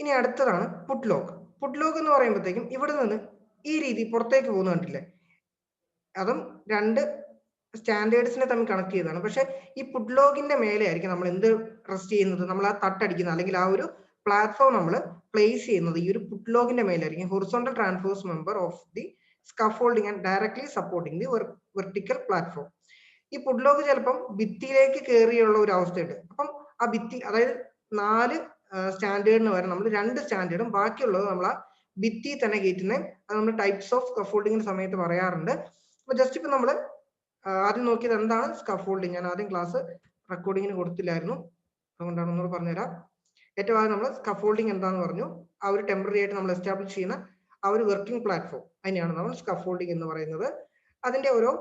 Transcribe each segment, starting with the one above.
ഇനി അടുത്തതാണ് puttu lock. Puttu lock എന്ന് പറയുമ്പോഴത്തേക്കും ഇവിടെ നിന്ന് ഈ രീതി പുറത്തേക്ക് പോകുന്ന കണ്ടില്ലേ, അതും രണ്ട് സ്റ്റാൻഡേർഡ്സിനെ തമ്മിൽ കണക്ട് ചെയ്തതാണ്. പക്ഷെ ഈ പുട്ട് ലോക്കിന്റെ മേലെ ആയിരിക്കും നമ്മൾ എന്ത് റെസ്റ്റ് ചെയ്യുന്നത്, നമ്മൾ ആ തട്ടടിക്കുന്നത് അല്ലെങ്കിൽ ആ ഒരു പ്ലാറ്റ്ഫോം നമ്മൾ പ്ലേസ് ചെയ്യുന്നത് ഈ ഒരു പുട്ട് ലോക്കിന്റെ മേലായിരിക്കും. Horizontal transverse member of the scaffolding and directly supporting the vertical platform. ഈ പുട്ട് ലോക്ക് ചിലപ്പം ഭിത്തിയിലേക്ക് കയറിയുള്ള ഒരു അവസ്ഥയുണ്ട്. അപ്പം ആ ഭിത്തി, അതായത് 4 സ്റ്റാൻഡേർഡിന് വരെ നമ്മൾ 2 സ്റ്റാൻഡേർഡും ബാക്കിയുള്ളത് നമ്മൾ ആ ഭിത്തി തന്നെ കയറ്റുന്നത്. അത് നമ്മൾ ടൈപ്സ് ഓഫ് സ്കഫോൾഡിംഗിന്റെ സമയത്ത് പറയാറുണ്ട്. അപ്പൊ ജസ്റ്റ് ഇപ്പൊ നമ്മൾ ആദ്യം നോക്കിയത് എന്താണ് സ്കഫോൾഡിംഗ്. ഞാൻ ആദ്യം ക്ലാസ് റെക്കോർഡിങ്ങിന് കൊടുത്തില്ലായിരുന്നു, അതുകൊണ്ടാണ് ഒന്നുകൂടെ പറഞ്ഞുതരാം. ഏറ്റവും ആദ്യം നമ്മൾ സ്കഫോൾഡിംഗ് എന്താന്ന് പറഞ്ഞു. ആ ഒരു ടെമ്പററി ആയിട്ട് നമ്മൾ എസ്റ്റാബ്ലിഷ് ചെയ്യുന്ന ആ ഒരു വർക്കിംഗ് പ്ലാറ്റ്ഫോം, അതിനെയാണ് നമ്മൾ സ്കഫോൾഡിംഗ് എന്ന് പറയുന്നത്. അതിന്റെ ഓരോ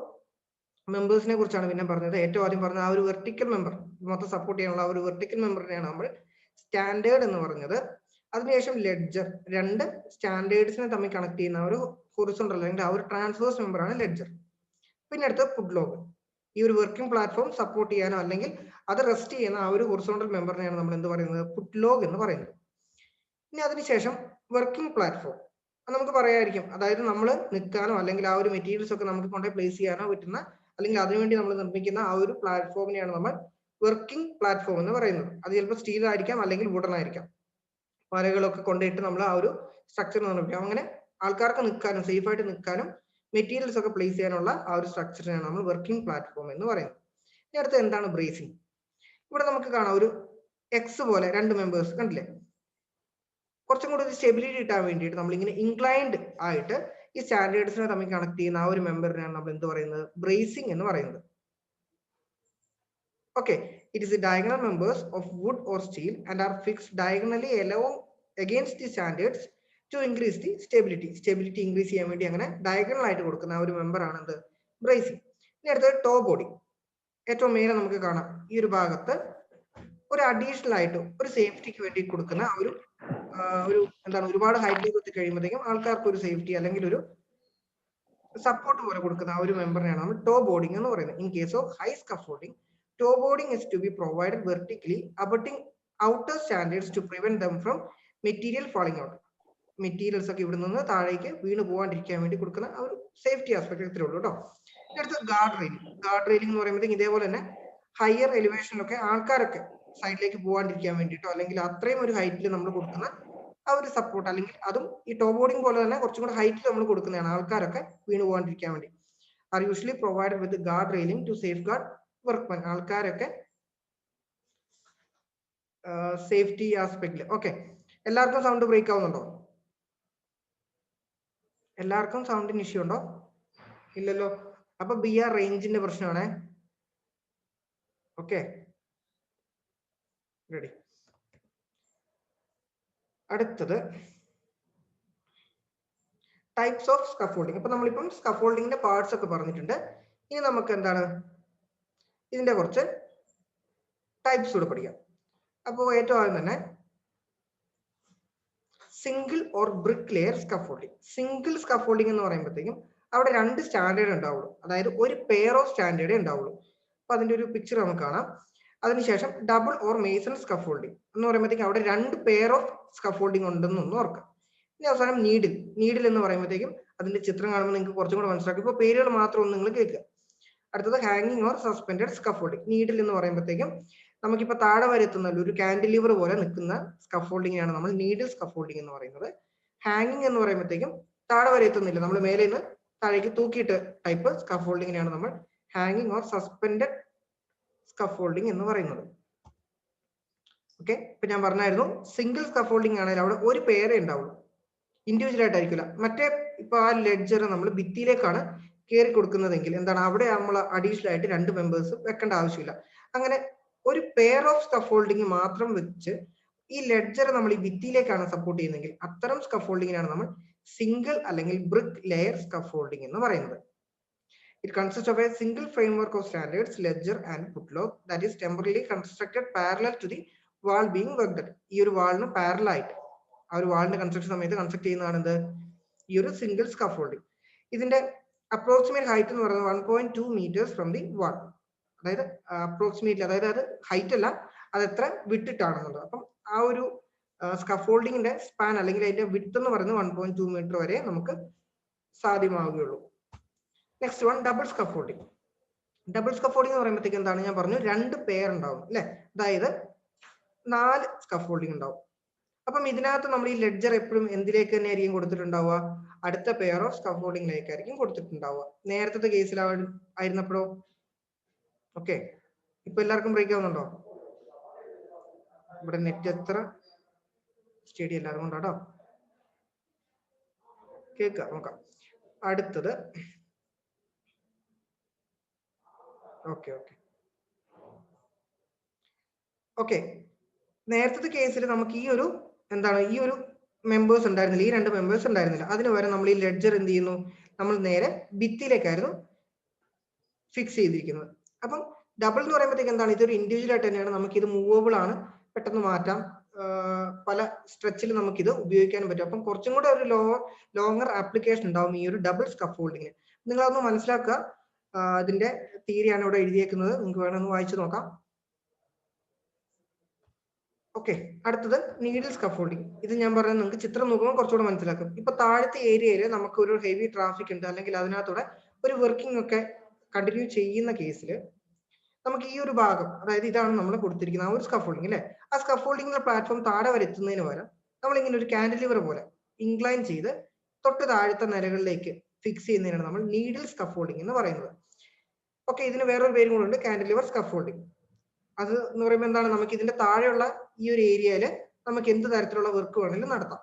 മെമ്പേഴ്സിനെ കുറിച്ചാണ് പിന്നെ പറഞ്ഞത്. ഏറ്റവും ആദ്യം പറഞ്ഞ ആ ഒരു വെർട്ടിക്കൽ മെമ്പർ, മൊത്തം സപ്പോർട്ട് ചെയ്യാനുള്ള ആ ഒരു വെർട്ടിക്കൽ മെമ്പറിനെയാണ് നമ്മൾ സ്റ്റാൻഡേർഡ് എന്ന് പറഞ്ഞത്. അതിനുശേഷം ലെഡ്ജർ, 2 സ്റ്റാൻഡേർഡ്സിനെ തമ്മിൽ കണക്ട് ചെയ്യുന്ന ഒരു ഹൊറിസോണ്ടൽ അല്ലെങ്കിൽ ആ ഒരു ട്രാൻസ്വേഴ്സ് മെമ്പറാണ് ലെഡ്ജർ. പിന്നെ അടുത്ത പുട്ട് ലോക്ക്, ഈ ഒരു വർക്കിംഗ് പ്ലാറ്റ്ഫോം സപ്പോർട്ട് ചെയ്യാനോ അല്ലെങ്കിൽ അത് റെസ്റ്റ് ചെയ്യുന്ന ആ ഒരു ഹൊറിസോണ്ടൽ മെമ്പറിനെയാണ് നമ്മൾ എന്ത് പറയുന്നത്, പുട്ട് ലോക്ക് എന്ന് പറയുന്നത്. ഇനി അതിനുശേഷം വർക്കിംഗ് പ്ലാറ്റ്ഫോം നമുക്ക് പറയായിരിക്കും, അതായത് നമ്മൾ നിൽക്കാനോ അല്ലെങ്കിൽ ആ ഒരു മെറ്റീരിയൽസ് ഒക്കെ നമുക്ക് കൊണ്ടുപോയി പ്ലേസ് ചെയ്യാനോ പറ്റുന്ന അല്ലെങ്കിൽ അതിനുവേണ്ടി നമ്മൾ നിർമ്മിക്കുന്ന ആ ഒരു പ്ലാറ്റ്ഫോമിനെയാണ് നമ്മൾ വർക്കിംഗ് പ്ലാറ്റ്ഫോം എന്ന് പറയുന്നത്. അത് ചിലപ്പോൾ സ്റ്റീൽ ആയിരിക്കാം അല്ലെങ്കിൽ വുഡൻ ആയിരിക്കാം. മരകളൊക്കെ കൊണ്ടിട്ട് നമ്മൾ ആ ഒരു സ്ട്രക്ചർ നിർമ്മിക്കാം. അങ്ങനെ ആൾക്കാർക്ക് നിൽക്കാനും സേഫ് ആയിട്ട് നിൽക്കാനും മെറ്റീരിയൽസ് ഒക്കെ പ്ലേസ് ചെയ്യാനുള്ള ആ ഒരു സ്ട്രക്ചറിനെയാണ് നമ്മൾ വർക്കിംഗ് പ്ലാറ്റ്ഫോം എന്ന് പറയുന്നത്. ഇനി അടുത്ത എന്താണ് ബ്രേസിംഗ്. ഇവിടെ നമുക്ക് കാണാം ഒരു എക്സ് പോലെ 2 മെമ്പേഴ്സ് കണ്ടില്ലേ. കുറച്ചും കൂടി ഒരു സ്റ്റെബിലിറ്റി കിട്ടാൻ വേണ്ടിയിട്ട് നമ്മൾ ഇങ്ങനെ ഇൻക്ലൈൻഡ് ആയിട്ട് ഈ സ്റ്റാൻഡേർഡ്സിനെ തമ്മിൽ കണക്ട് ചെയ്യുന്ന ആ ഒരു മെമ്പറിനെയാണ് നമ്മൾ എന്ത് പറയുന്നത്, ബ്രേസിംഗ് എന്ന് പറയുന്നത്. Okay, it is the diagonal members of wood or steel and are fixed diagonally along against the standards to increase the stability. Stability increase ചെയ്യാൻ വേണ്ടി അങ്ങനെ ഡയഗണൽ ആയിട്ട് കൊടുക്കുന്ന ആ ഒരു മെമ്പർ ആണ് എന്ത്, ബ്രേസിംഗ്. ഇനി അടുത്തത് ടോ ബോഡി. ഏറ്റവും മേലെ നമുക്ക് കാണാം ഈ ഒരു ഭാഗത്ത് ഒരു അഡീഷണൽ ആയിട്ട് ഒരു സേഫ്റ്റിക്ക് വേണ്ടി കൊടുക്കുന്ന ആ ഒരു എന്താണ്, ഒരുപാട് ഹൈറ്റിലേക്ക് എത്തി കഴിയുമ്പോഴത്തേക്കും ആൾക്കാർക്ക് ഒരു സേഫ്റ്റി അല്ലെങ്കിൽ ഒരു സപ്പോർട്ട് പോലെ കൊടുക്കുന്ന ആ ഒരു മെമ്പറിനെയാണ് നമ്മൾ ടോ ബോർഡിംഗ് എന്ന് പറയുന്നത്. In case of high scaffolding, toe boarding is to be provided vertically abutting outer standards to prevent them from material falling out. Materials ഒക്കെ ഇവിടെ നിന്ന് താഴേക്ക് വീണ് പോകാണ്ടിരിക്കാൻ വേണ്ടി കൊടുക്കുന്ന ആ ഒരു സേഫ്റ്റി ആസ്പെക്ട് ഇത്രേ ഉള്ളൂ കേട്ടോ. അടുത്ത ഗാർഡ് റെയിലിംഗ്. ഗാർഡ് റെയിലിംഗ് എന്ന് പറയുമ്പോഴത്തേക്ക് ഇതേപോലെ തന്നെ ഹയർ എലിവേഷനിലൊക്കെ ആൾക്കാരൊക്കെ സൈഡിലേക്ക് പോകാണ്ടിരിക്കാൻ വേണ്ടിയിട്ടോ അല്ലെങ്കിൽ അത്രയും ഒരു ഹൈറ്റിൽ നമ്മൾ കൊടുക്കുന്ന ആ ഒരു സപ്പോർട്ട്, അല്ലെങ്കിൽ അതും ഈ ടോ ബോർഡിംഗ് പോലെ തന്നെ കുറച്ചും കൂടെ ഹൈറ്റിൽ നമ്മൾ കൊടുക്കുന്നതാണ് ആൾക്കാരൊക്കെ വീണ് പോകാണ്ടിരിക്കാൻ വേണ്ടി. Are usually provided with guard railing to safeguard workmen. ആൾക്കാരൊക്കെ സേഫ്റ്റി ആസ്പെക്ടില്. ഓക്കെ, എല്ലാവർക്കും സൗണ്ട് ബ്രേക്ക് ആവുന്നുണ്ടോ? എല്ലാവർക്കും സൗണ്ടിന് ഇഷ്യൂ ഉണ്ടോ? ഇല്ലല്ലോ. അപ്പൊ ബി ആർ റേഞ്ചിന്റെ പ്രശ്നമാണേ. Okay, ready. അടുത്തത് ടൈപ്സ് ഓഫ് സ്കഫോൾഡിംഗ്. അപ്പൊ നമ്മളിപ്പം സ്കഫോൾഡിങ്ങിന്റെ പാർട്സ് ഒക്കെ പറഞ്ഞിട്ടുണ്ട്. ഇനി നമുക്ക് എന്താണ് ഇതിന്റെ കുറച്ച് ടൈപ്സ് കൂടെ പഠിക്കാം. അപ്പോൾ ഏറ്റവും ആദ്യം തന്നെ single or brick layer scaffolding. Single scaffolding എന്ന് പറയുമ്പോഴത്തേക്കും അവിടെ 2 സ്റ്റാൻഡേർഡ് ഉണ്ടാവുള്ളൂ, അതായത് ഒരു പെയർ ഓഫ് സ്റ്റാൻഡേർഡേ ഉണ്ടാവുള്ളൂ. അപ്പൊ അതിന്റെ ഒരു പിക്ചർ നമുക്ക് കാണാം. അതിനുശേഷം ഡബിൾ ഓർ മേസൺ സ്കഫോൾഡിംഗ് എന്ന് പറയുമ്പോഴത്തേക്കും അവിടെ 2 പെയർ ഓഫ് സ്കഫോൾഡിംഗ് ഉണ്ടെന്നൊന്നും ഓർക്കാം. ഇനി അവസാനം നീഡിൽ. നീഡിൽ എന്ന് പറയുമ്പോഴത്തേക്കും അതിന്റെ ചിത്രം കാണുമ്പോൾ നിങ്ങൾക്ക് കുറച്ചും കൂടെ മനസ്സിലാക്കും. ഇപ്പൊ പേരുകൾ മാത്രം ഒന്ന് നിങ്ങൾ കേൾക്കുക. അടുത്തത് ഹാങ്ങിങ് ഓർ സസ്പെൻഡഡ് സ്കഫോൾഡിംഗ്. നീഡിൽ എന്ന് പറയുമ്പോഴത്തേക്കും നമുക്കിപ്പോ താഴെ വരെ എത്തുന്ന ഒരു കാൻഡിലിവർ പോലെ നിൽക്കുന്ന സ്കഫോൾഡിംഗിനാണ് നമ്മൾ നീഡിൽ സ്കഫോൾഡിംഗ് എന്ന് പറയുന്നത്. ഹാങ്ങിങ് എന്ന് പറയുമ്പോഴത്തേക്കും താഴെ വരെ എത്തുന്നില്ല, നമ്മൾ മേലെ നിന്ന് താഴേക്ക് തൂക്കിയിട്ട് ടൈപ്പ് സ്കഫോൾഡിംഗിനാണ് നമ്മൾ ഹാങ്ങിങ് ഓർ സസ്പെൻഡഡ് സ്കഫോൾഡിംഗ് എന്ന് പറയുന്നത്. ഓക്കെ, ഇപ്പൊ ഞാൻ പറഞ്ഞായിരുന്നു സിംഗിൾ സ്കഫോൾഡിംഗ് ആണെങ്കിൽ അവിടെ ഒരു പേരേ ഉണ്ടാവുള്ളൂ, ഇൻഡിവിജ്വൽ ആയിട്ടായിരിക്കില്ല. മറ്റേ ഇപ്പൊ ആ ലെഡ്ജർ നമ്മൾ ഭിത്തിയിലേക്കാണ് കയറി കൊടുക്കുന്നതെങ്കിൽ എന്താണ്, അവിടെ നമ്മൾ അഡീഷണൽ ആയിട്ട് 2 മെമ്പേഴ്സ് വെക്കേണ്ട ആവശ്യമില്ല. അങ്ങനെ ഒരു പെയർ ഓഫ് സ്കഫോൾഡിംഗ് മാത്രം വെച്ച് ഈ ലെഡ്ജർ നമ്മൾ ഈ ഭിത്തിയിലേക്കാണ് സപ്പോർട്ട് ചെയ്യുന്നതെങ്കിൽ അത്തരം സ്കഫോൾഡിങ്ങിനാണ് നമ്മൾ സിംഗിൾ അല്ലെങ്കിൽ ബ്രിക്ക് ലെയർ സ്കഫോൾഡിംഗ് എന്ന് പറയുന്നത്. It consists of a single framework of standards, ledger and footlock that is temporarily constructed parallel to the wall being worked. ഈ ഒരു വാളിന് പാരലൽ ആയിട്ട് ആ ഒരു വാളിന്റെ കൺസ്ട്രക്ഷൻ സമയത്ത് കൺസ്ട്രക്ട് ചെയ്യുന്നതാണ് എന്ത്, ഈ ഒരു സിംഗിൾ സ്കഫോൾഡിംഗ്. ഇതിന്റെ അപ്രോക്സിമേറ്റ് ഹൈറ്റ് എന്ന് പറയുന്നത് 1.2 meters ഫ്രം ദി വാൾ. അതായത് അപ്രോക്സിമേറ്റ്ലി, അതായത് അത് ഹൈറ്റ് അല്ല, അത് എത്ര വിട്ടിട്ടാണെന്നുള്ളത്. അപ്പം ആ ഒരു സ്കഫോൾഡിങ്ങിന്റെ സ്പാൻ അല്ലെങ്കിൽ അതിന്റെ വിഡ്ത്ത് എന്ന് പറയുന്നത് 1.2 മീറ്റർ വരെ നമുക്ക് സാധ്യമാവുകയുള്ളൂ. Next one double scaffolding. Double scaffolding എന്ന് പറയുമ്പോഴത്തേക്ക് എന്താണ്, ഞാൻ പറഞ്ഞു 2 പെയർ ഉണ്ടാവും അല്ലെ, അതായത് 4 സ്കഫോൾഡിംഗ് ഉണ്ടാവും. അപ്പം ഇതിനകത്ത് നമ്മൾ ഈ ലെഡ്ജർ എപ്പോഴും എന്തിലേക്ക് തന്നെ ആയിരിക്കും കൊടുത്തിട്ടുണ്ടാവുക, അടുത്ത പെയർ ഓഫ് സ്കഫോൾഡിംഗിലേക്കായിരിക്കും കൊടുത്തിട്ടുണ്ടാവുക. നേരത്തെ കേസിൽ ആയിരുന്നപ്പോഴോ ഓക്കെ. ഇപ്പൊ എല്ലാവർക്കും ബ്രേക്ക് ആവുന്നുണ്ടോ? ഇവിടെ നെറ്റ് എത്ര സ്റ്റഡി അല്ല, അതുകൊണ്ടാട്ടോ. കേൾക്കാം, നോക്കാം. അടുത്തത് ഓക്കെ ഓക്കെ ഓക്കെ. നേരത്തെ കേസിൽ നമുക്ക് ഈ ഒരു എന്താണ്, ഈ ഒരു മെമ്പേഴ്സ് ഉണ്ടായിരുന്നില്ല, ഈ 2 മെമ്പേഴ്സ് ഉണ്ടായിരുന്നില്ല. അതിന് പകരം നമ്മൾ ഈ ലെഡ്ജർ എന്ത് ചെയ്യുന്നു, നമ്മൾ നേരെ ഭിത്തിയിലേക്കായിരുന്നു ഫിക്സ് ചെയ്തിരിക്കുന്നത്. അപ്പം ഡബിൾ എന്ന് പറയുമ്പോഴത്തേക്ക് എന്താണ്, ഇതൊരു ഇൻഡിവിജ്വൽ ആയിട്ട് തന്നെയാണ്, നമുക്ക് ഇത് മൂവബിൾ ആണ്, പെട്ടെന്ന് മാറ്റാം, പല സ്ട്രെച്ചിൽ നമുക്ക് ഇത് ഉപയോഗിക്കാനും പറ്റും. അപ്പം കുറച്ചും കൂടെ ഒരു ലോങ്ങർ ആപ്ലിക്കേഷൻ ഉണ്ടാവും ഈ ഒരു ഡബിൾ സ്കഫോൾഡിങ്ങിന്. നിങ്ങൾ അതൊന്ന് മനസ്സിലാക്കുക. അതിന്റെ തിയറിയാണ് ഇവിടെ എഴുതിയേക്കുന്നത്, നിങ്ങൾക്ക് വേണമെന്ന് വായിച്ചു നോക്കാം. ഓക്കെ. അടുത്തത് നീഡിൽ സ്കഫോൾഡിങ്. ഇത് ഞാൻ പറഞ്ഞത് നിങ്ങൾക്ക് ചിത്രം നോക്കുമ്പോൾ കുറച്ചുകൂടെ മനസ്സിലാക്കും. ഇപ്പൊ താഴത്തെ ഏരിയയിൽ നമുക്ക് ഒരു ഹെവി ട്രാഫിക് ഉണ്ട്, അല്ലെങ്കിൽ അതിനകത്തൂടെ ഒരു വർക്കിംഗ് ഒക്കെ കണ്ടിന്യൂ ചെയ്യുന്ന കേസിൽ നമുക്ക് ഈ ഒരു ഭാഗം, അതായത് ഇതാണ് നമ്മൾ കൊടുത്തിരിക്കുന്ന ആ ഒരു സ്കഫോൾഡിങ് അല്ലെ, ആ സ്കഫോൾഡിങ്ങിന്റെ പ്ലാറ്റ്ഫോം താഴെ വരെ എത്തുന്നതിന് പകരം നമ്മൾ ഇങ്ങനെ ഒരു കാൻഡിലിവർ പോലെ ഇൻക്ലൈൻ ചെയ്ത് തൊട്ട് താഴത്തെ നിലകളിലേക്ക് ഫിക്സ് ചെയ്യുന്നതിനാണ് നമ്മൾ നീഡിൽ സ്കഫോൾഡിങ് എന്ന് പറയുന്നത്. ഓക്കെ. ഇതിന് വേറൊരു പേരും കൂടെ ഉണ്ട്, കാൻഡിലിവർ സ്കഫോൾഡിങ്. അത് എന്ന് പറയുമ്പോൾ എന്താണ്, നമുക്ക് ഇതിന്റെ താഴെയുള്ള ഈ ഒരു ഏരിയയിൽ നമുക്ക് എന്ത് തരത്തിലുള്ള വർക്ക് വേണമെങ്കിലും നടത്താം.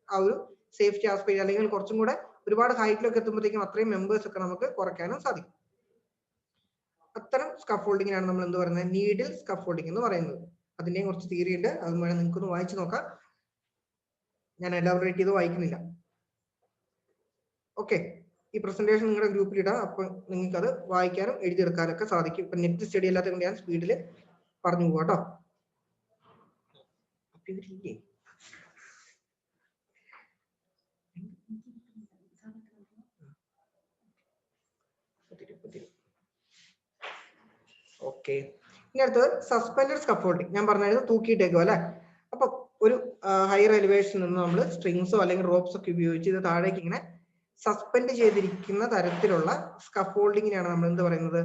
ആ ഒരു സേഫ്റ്റി ആസ്പെക്ട്, അല്ലെങ്കിൽ കുറച്ചും കൂടെ ഒരുപാട് ഹൈറ്റിലൊക്കെ എത്തുമ്പോഴത്തേക്കും അത്രയും മെമ്പേഴ്സ് ഒക്കെ നമുക്ക് കുറയ്ക്കാനും സാധിക്കും. അത്തരം സ്കഫോൾഡിങ്ങിനാണ് നമ്മൾ എന്ത് പറയുന്നത്, നീഡിൽ സ്കഫോൾഡിങ് എന്ന് പറയുന്നത്. അതിന്റെയും കുറച്ച് തിയറി ഉണ്ട്, അത് വേണം നിങ്ങൾക്കൊന്ന് വായിച്ചു നോക്കാം. ഞാൻ എലാബറേറ്റ് ചെയ്ത് വായിക്കുന്നില്ല. ഓക്കെ. ഈ പ്രസന്റേഷൻ നിങ്ങളുടെ ഗ്രൂപ്പിൽ ഇടാം, അപ്പൊ നിങ്ങൾക്ക് അത് വായിക്കാനും എഴുതിയെടുക്കാനൊക്കെ സാധിക്കും. ഇപ്പൊ നെറ്റ് സ്റ്റഡി അല്ലാത്ത കൊണ്ട് ഞാൻ സ്പീഡിൽ പറഞ്ഞു പോവാട്ടോ. ഓക്കെ. ഇനി അടുത്തത് സസ്പെൻഡഡ് സ്കഫോൾഡിങ്. ഞാൻ പറഞ്ഞത് തൂക്കിയിട്ടേക്കോ അല്ലെ. അപ്പൊ ഒരു ഹയർ എലിവേഷനിൽ നിന്ന് നമ്മൾ സ്ട്രിങ്സോ അല്ലെങ്കിൽ റോപ്സ് ഒക്കെ ഉപയോഗിച്ച് ഇത് താഴേക്ക് ഇങ്ങനെ സസ്പെൻഡ് ചെയ്തിരിക്കുന്ന തരത്തിലുള്ള സ്കഫോൾഡിങ്ങിനാണ് നമ്മൾ എന്ത് പറയുന്നത്,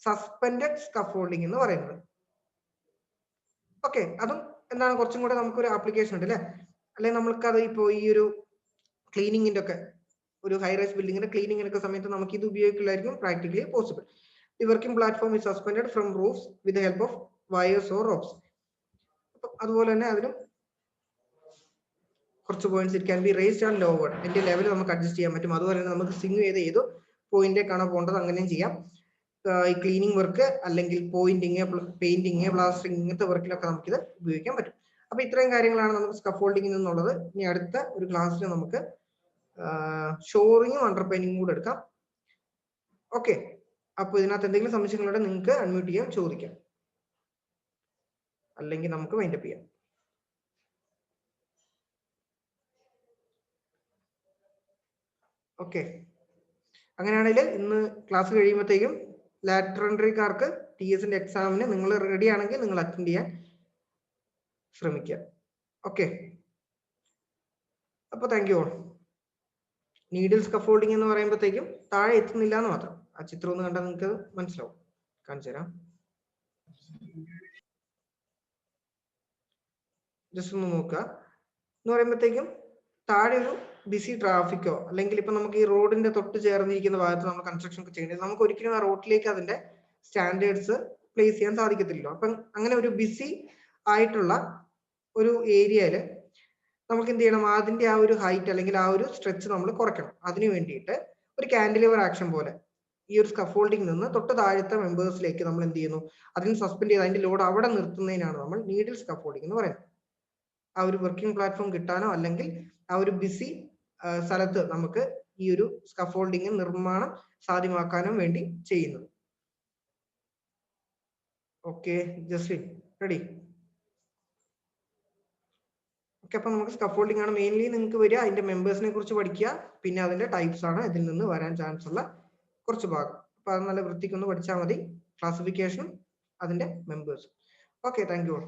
സസ്പെൻഡഡ് സ്കഫോൾഡിങ് എന്ന് പറയുന്നത്. ഓക്കെ. അതും എന്താണ്, കുറച്ചും കൂടെ നമുക്കൊരു ആപ്ലിക്കേഷൻ ഉണ്ട് അല്ലെ. അല്ലെങ്കിൽ നമ്മൾക്കത് ഇപ്പോ ഈ ഒരു ക്ലീനിങ്ങിന്റെ ഒക്കെ, ഒരു ഹൈ റൈസ് ബിൽഡിങ്ങിന്റെ ക്ലീനിങ്ങിനൊക്കെ സമയത്ത് നമുക്ക് ഇത് ഉപയോഗിക്കില്ലായിരിക്കും practically possible. The working platform is suspended from roofs with the help of wires or ropes. അതുപോലെ തന്നെ അതിനും കുറച്ച് points, it can be raised and lowered. അതിന്റെ ലെവൽ നമുക്ക് അഡ്ജസ്റ്റ് ചെയ്യാൻ പറ്റും. അതുപോലെ തന്നെ നമുക്ക് സ്വിംഗ് ചെയ്ത് ഏത് പോയിന്റിലേക്കാണോ പോകേണ്ടത് അങ്ങനെയും ചെയ്യാം. ഈ ക്ലീനിങ് വർക്ക് അല്ലെങ്കിൽ പോയിന്റിങ്, പെയിന്റിങ്, പ്ലാസ്റ്ററിങ്, ഇങ്ങനത്തെ വർക്കിലൊക്കെ നമുക്കിത് ഉപയോഗിക്കാൻ പറ്റും. അപ്പൊ ഇത്രയും കാര്യങ്ങളാണ് നമുക്ക് സ്കഫോൾഡിങ്ങിൽ നിന്നുള്ളത്. ഇനി അടുത്ത ഒരു ക്ലാസ്സിൽ നമുക്ക് ഷോറിങ്ങും അണ്ടർ പെയിന്റിങ്ങും കൂടെ എടുക്കാം. ഓക്കെ. അപ്പൊ ഇതിനകത്ത് എന്തെങ്കിലും സംശയങ്ങളുണ്ടെങ്കിൽ നിങ്ങൾക്ക് അൺമ്യൂട്ട് ചെയ്യാം, ചോദിക്കാം, അല്ലെങ്കിൽ നമുക്ക് വൈൻഡപ്പ് ചെയ്യാം. ഓക്കെ. അങ്ങനെയാണെങ്കിൽ ഇന്ന് ക്ലാസ് കഴിയുമ്പോഴത്തേക്കും ലാറ്ററൽ എൻട്രിക്കാർക്ക് TSന്റെ എക്സാമിന് നിങ്ങൾ റെഡി ആണെങ്കിൽ നിങ്ങൾ അറ്റൻഡ് ചെയ്യാൻ ശ്രമിക്കുക. ഓക്കെ. അപ്പൊ thank you all. Needle scaffolding എന്ന് പറയുമ്പോഴത്തേക്കും താഴെ എത്തുന്നില്ല എന്ന് മാത്രം. ആ ചിത്രം ഒന്ന് കണ്ടാൽ നിങ്ങൾക്ക് മനസ്സിലാവും. കാണിച്ചു തരാം, ജസ്റ്റ് ഒന്ന് നോക്കുക. എന്ന് പറയുമ്പോഴത്തേക്കും താഴെ ഒരു ബിസി ട്രാഫിക്കോ അല്ലെങ്കിൽ ഇപ്പൊ നമുക്ക് ഈ റോഡിന്റെ തൊട്ട് ചേർന്നിരിക്കുന്ന ഭാഗത്ത് നമ്മൾ കൺസ്ട്രക്ഷൻ ഒക്കെ ചെയ്യേണ്ടത്, നമുക്ക് ഒരിക്കലും ആ റോഡിലേക്ക് അതിന്റെ സ്റ്റാൻഡേർഡ്സ് പ്ലേസ് ചെയ്യാൻ സാധിക്കത്തില്ലല്ലോ. അപ്പം അങ്ങനെ ഒരു ബിസി ആയിട്ടുള്ള ഒരു ഏരിയയില് നമുക്ക് എന്ത് ചെയ്യണം, അതിന്റെ ആ ഒരു ഹൈറ്റ് അല്ലെങ്കിൽ ആ ഒരു സ്ട്രെച്ച് നമ്മൾ കുറയ്ക്കണം. അതിന് വേണ്ടിയിട്ട് ഒരു കാൻഡിലിവർ ആക്ഷൻ പോലെ ഈ ഒരു സ്കഫോൾഡിംഗ് നിന്ന് തൊട്ട് താഴത്തെ മെമ്പേഴ്സിലേക്ക് നമ്മൾ എന്ത് ചെയ്യുന്നു, അതിന് സസ്പെൻഡ് ചെയ്ത് അതിന്റെ ലോഡ് അവിടെ നിർത്തുന്നതിനാണ് നമ്മൾ നീഡിൽ സ്കഫോൾഡിംഗ് എന്ന് പറയുന്നത്. ആ ഒരു വർക്കിംഗ് പ്ലാറ്റ്ഫോം കിട്ടാനോ അല്ലെങ്കിൽ ആ ഒരു ബിസി സ്ഥലത്ത് നമുക്ക് ഈ ഒരു സ്കഫോൾഡിംഗ് നിർമ്മാണം സാധ്യമാക്കാനും വേണ്ടി ചെയ്യുന്നത്. Okay Justin ready? ഓക്കെ. അപ്പൊ നമുക്ക് സ്കഫോൾഡിംഗ് ആണ് മെയിൻലി നിങ്ങൾക്ക് വരിക. അതിന്റെ മെമ്പേഴ്സിനെ കുറിച്ച് പഠിക്കുക, പിന്നെ അതിന്റെ ടൈപ്സ് ആണ് ഇതിൽ നിന്ന് വരാൻ ചാൻസ് ഉള്ള കുറച്ച് ഭാഗം. അപ്പൊ അത് നല്ല വൃത്തിക്കൊന്ന് പഠിച്ചാൽ മതി, ക്ലാസിഫിക്കേഷനും അതിന്റെ മെമ്പേഴ്സും. Okay, thank you.